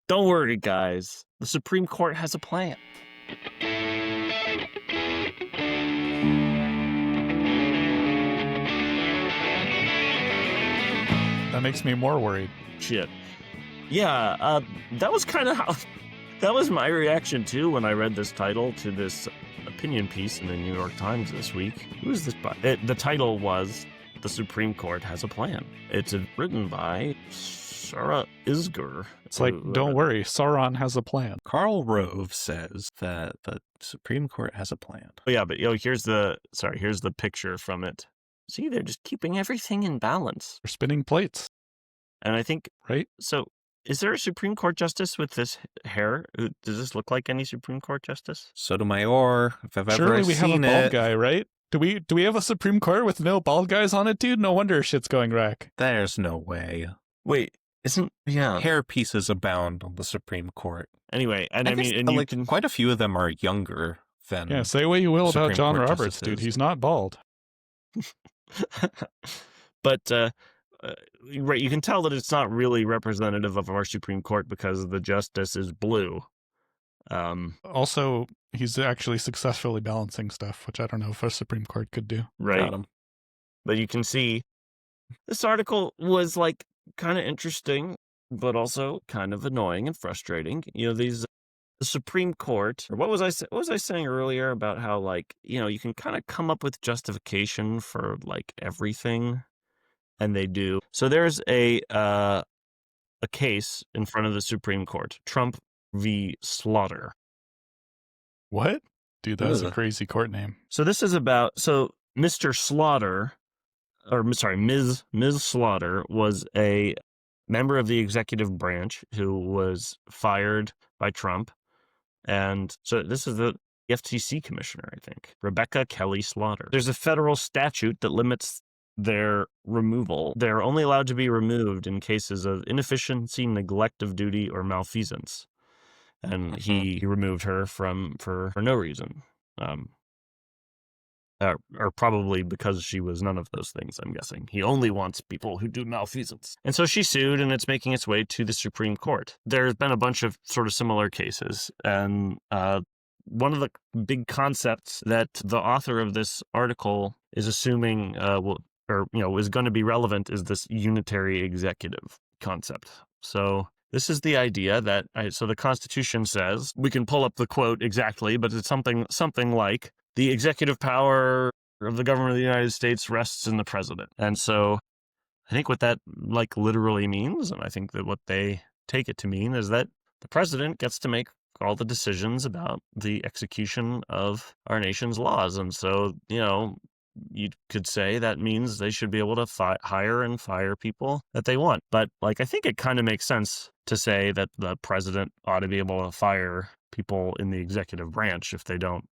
Don't worry, guys. The Supreme Court has a plan. That makes me more worried. Shit. Yeah, that was kind of how... That was my reaction, too, when I read this title to this opinion piece in the New York Times this week. Who is this by? The title was The Supreme Court Has a Plan. It's written by Sarah Isgur. It's like, don't worry, Sauron has a plan. Karl Rove says that the Supreme Court has a plan. Oh, yeah, but here's the picture from it. See, they're just keeping everything in balance. They're spinning plates. And I think... Right? So... Is there a Supreme Court justice with this hair? Does this look like any Supreme Court justice? Sotomayor, if I've Surely ever we seen have a bald guy, right? Do we have a Supreme Court with no bald guys on it, dude? No wonder shit's going wreck. There's no way. Wait, yeah. Hair pieces abound on the Supreme Court. Anyway, and I mean, and like quite a few of them are younger than. Yeah, say what you will Supreme about John Court Roberts, justices. dude. He's not bald. But right, you can tell that it's not really representative of our Supreme Court because the justice is blue. Also, he's actually successfully balancing stuff, which I don't know if a Supreme Court could do. Right. But you can see this article was like kind of interesting, but also kind of annoying and frustrating. The Supreme Court, or what was I saying earlier about how, like, you can kind of come up with justification for like everything. And they do. So there's a case in front of the Supreme Court, Trump v. Slaughter. What? Dude, that was a crazy court name. So this is about, Mr. Slaughter, Ms. Slaughter was a member of the executive branch who was fired by Trump. And so this is the FTC commissioner, I think, Rebecca Kelly Slaughter. There's a federal statute that limits their removal. They're only allowed to be removed in cases of inefficiency, neglect of duty, or malfeasance. And he removed her for no reason. Or probably because she was none of those things, I'm guessing. He only wants people who do malfeasance. And so she sued, and it's making its way to the Supreme Court. There's been a bunch of sort of similar cases. And one of the big concepts that the author of this article is assuming is going to be relevant is this unitary executive concept. So this is the idea that, so the Constitution says, we can pull up the quote exactly, but it's something like, the executive power of the government of the United States rests in the president. And so I think what that like literally means, and I think that what they take it to mean, is that the president gets to make all the decisions about the execution of our nation's laws. And so, you could say that means they should be able to hire and fire people that they want. But like, I think it kind of makes sense to say that the president ought to be able to fire people in the executive branch if they don't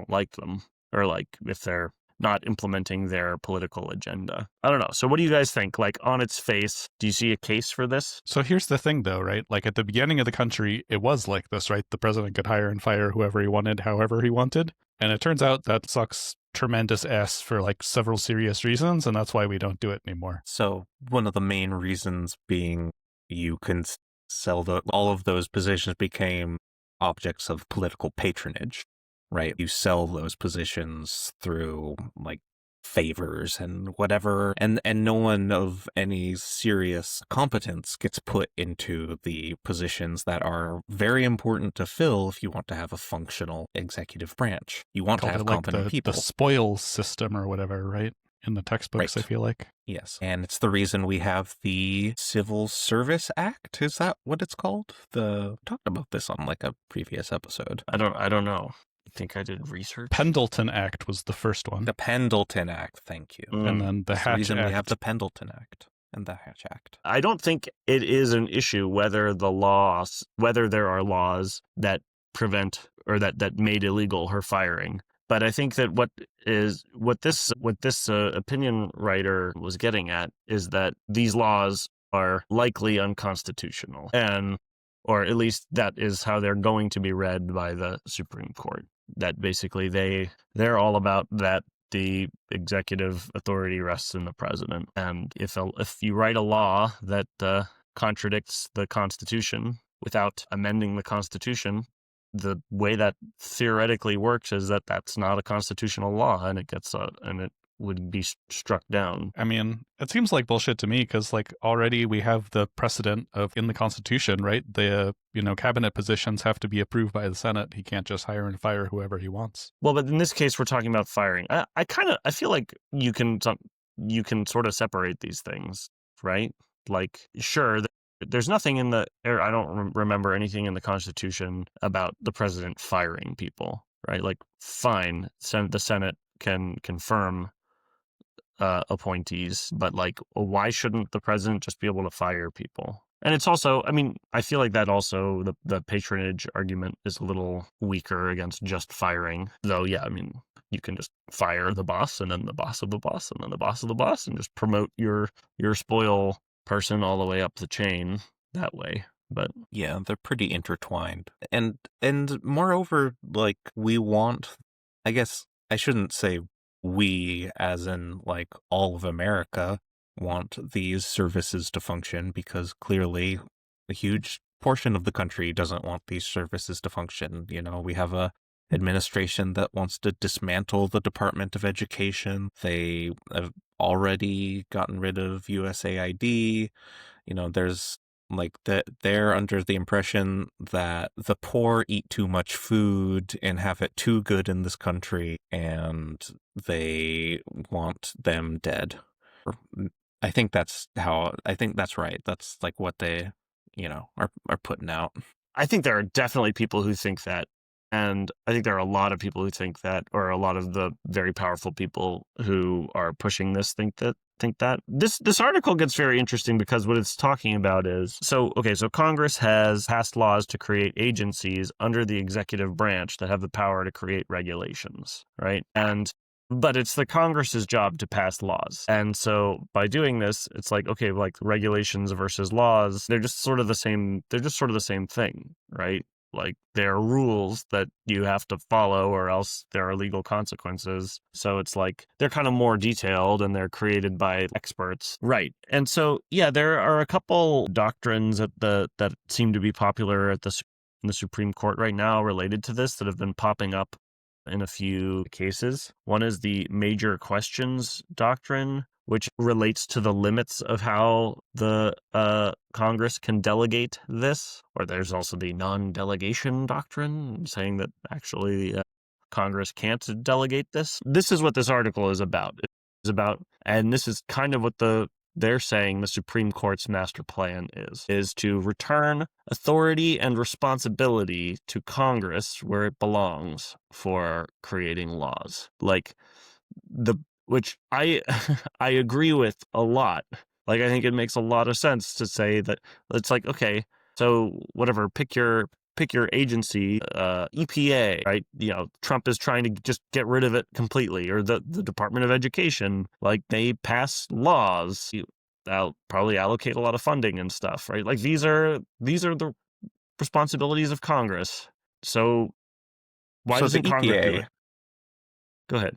like them, or like if they're not implementing their political agenda. I don't know. So what do you guys think? Like, on its face, do you see a case for this? So here's the thing, though, right? Like, at the beginning of the country, it was like this, right? The president could hire and fire whoever he wanted, however he wanted. And it turns out that sucks tremendous ass for like several serious reasons, and that's why we don't do it anymore. So one of the main reasons being you can sell all of those positions became objects of political patronage, right? You sell those positions through like favors and whatever, and no one of any serious competence gets put into the positions that are very important to fill if you want to have a functional executive branch. You want to have competent people. The spoils system or whatever, right? In the textbooks, right. I feel like. Yes. And it's the reason we have the Civil Service Act. Is that what it's called? We talked about this on like a previous episode. I don't know. I think I did research. Pendleton Act was the first one. The Pendleton Act, thank you. And then the Hatch reason Act. We have the Pendleton Act and the Hatch Act. I don't think it is an issue whether there are laws that prevent or that made illegal her firing. But I think that what this opinion writer was getting at is that these laws are likely unconstitutional, or at least that is how they're going to be read by the Supreme Court. That basically they're all about that the executive authority rests in the president, and if you write a law that contradicts the Constitution, without amending the Constitution. The way that theoretically works is that that's not a constitutional law, and it would be struck down. I mean, it seems like bullshit to me because, like, already we have the precedent of in the Constitution, right? The, cabinet positions have to be approved by the Senate. He can't just hire and fire whoever he wants. Well, but in this case, we're talking about firing. I feel like you can sort of separate these things, right? Like, sure, there's nothing in I don't remember anything in the Constitution about the president firing people, right? Like, fine, the Senate can confirm appointees, but like, why shouldn't the president just be able to fire people? And it's also, I mean, I feel like that also, the patronage argument is a little weaker against just firing. Though, yeah, I mean, you can just fire the boss and then the boss of the boss and then the boss of the boss and just promote your spoil person all the way up the chain that way. But yeah, they're pretty intertwined. And moreover, like, we want, I guess I shouldn't say we as in like all of America want these services to function, because clearly a huge portion of the country doesn't want these services to function. We have a administration that wants to dismantle the Department of Education. They have already gotten rid of USAID. There's like that they're under the impression that the poor eat too much food and have it too good in this country, and they want them dead. I think that's right. That's like what they, are putting out. I think there are definitely people who think that. And I think there are a lot of people who think that, or a lot of the very powerful people who are pushing this think that. This article gets very interesting because what it's talking about is, so Congress has passed laws to create agencies under the executive branch that have the power to create regulations, right? But it's the Congress's job to pass laws. And so by doing this, it's like, okay, like regulations versus laws, they're just sort of the same thing, right? Like, there are rules that you have to follow or else there are legal consequences. So it's like they're kind of more detailed and they're created by experts. Right. And so, yeah, there are a couple doctrines that seem to be popular in the Supreme Court right now related to this that have been popping up in a few cases. One is the major questions doctrine, which relates to the limits of how the Congress can delegate this. Or there's also the non-delegation doctrine, saying that actually Congress can't delegate this. This is what this article is about. And this is kind of what they're saying the Supreme Court's master plan is to return authority and responsibility to Congress where it belongs for creating laws. Like, which I agree with a lot. Like, I think it makes a lot of sense to say that it's like, okay, so whatever, pick your agency, EPA, right? Trump is trying to just get rid of it completely, or the Department of Education, like, they pass laws, they'll probably allocate a lot of funding and stuff, right? Like, these are the responsibilities of Congress. So why doesn't Congress do it? Go ahead.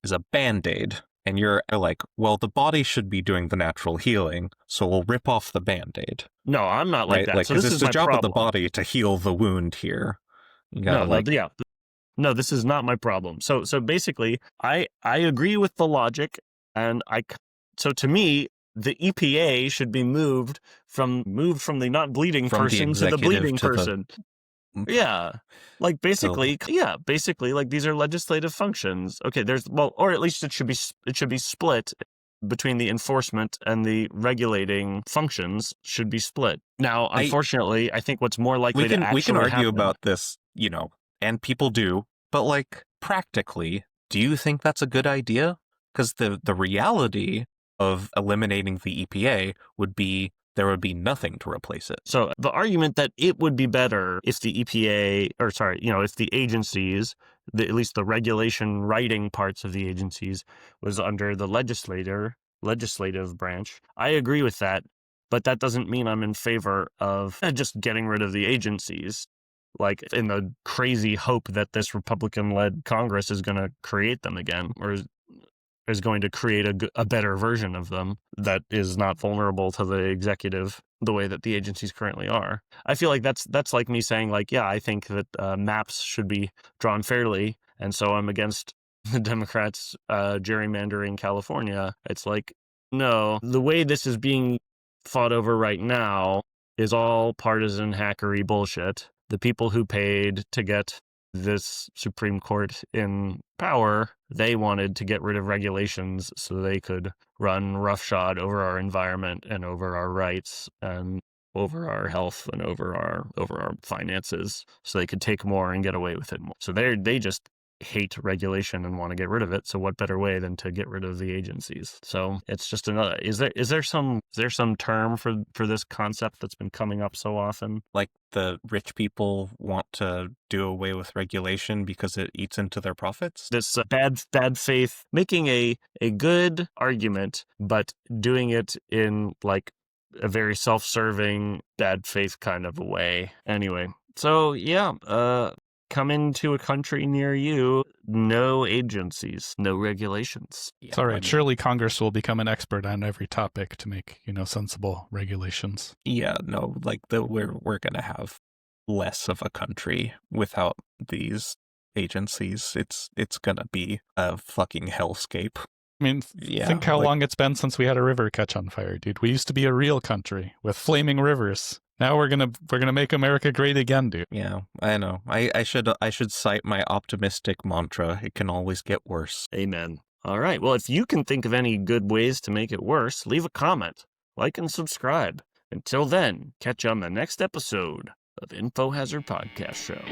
Is a Band-Aid, and you're like, well, the body should be doing the natural healing, so we'll rip off the Band-Aid. No, I'm not like right? that. Like, so this it's is the my job problem. of the body to heal the wound here. No, this is not my problem. So basically, I agree with the logic, and so to me, the EPA should be moved from the not bleeding person to the bleeding person. Yeah. Like, basically, like, these are legislative functions. Okay, or at least it should be split between the enforcement and the regulating functions should be split. Now, unfortunately, I think what's more likely to actually we can argue happen, about this, and people do, but like, practically, do you think that's a good idea? Because the reality of eliminating the EPA would be there would be nothing to replace it. So the argument that it would be better if the EPA, if the agencies, at least the regulation writing parts of the agencies, was under the legislative branch, I agree with that, but that doesn't mean I'm in favor of just getting rid of the agencies, like, in the crazy hope that this Republican-led Congress is going to create them again, or is going to create a better version of them that is not vulnerable to the executive the way that the agencies currently are. I feel like that's like me saying, like, yeah, I think that maps should be drawn fairly, and so I'm against the Democrats gerrymandering California. It's like, no, the way this is being fought over right now is all partisan hackery bullshit. The people who paid to get this Supreme Court in power, they wanted to get rid of regulations so they could run roughshod over our environment and over our rights and over our health and over our finances, so they could take more and get away with it more. So they just hate regulation and want to get rid of it. So what better way than to get rid of the agencies? So it's just another. Is there some term for this concept that's been coming up so often? Like the rich people want to do away with regulation because it eats into their profits? This bad faith, making a good argument, but doing it in like a very self-serving, bad faith kind of a way. Anyway, so yeah, come into a country near you, no agencies, no regulations. Yeah, It's all right. Surely Congress will become an expert on every topic to make, sensible regulations. Yeah, no, like we're gonna have less of a country without these agencies. It's gonna be a fucking hellscape. I mean, think how long it's been since we had a river catch on fire, dude. We used to be a real country with flaming rivers. Now we're gonna make America great again, dude. Yeah, I know. I should cite my optimistic mantra. It can always get worse. Amen. All right. Well, if you can think of any good ways to make it worse, leave a comment, like, and subscribe. Until then, catch you on the next episode of Infohazard Podcast Show.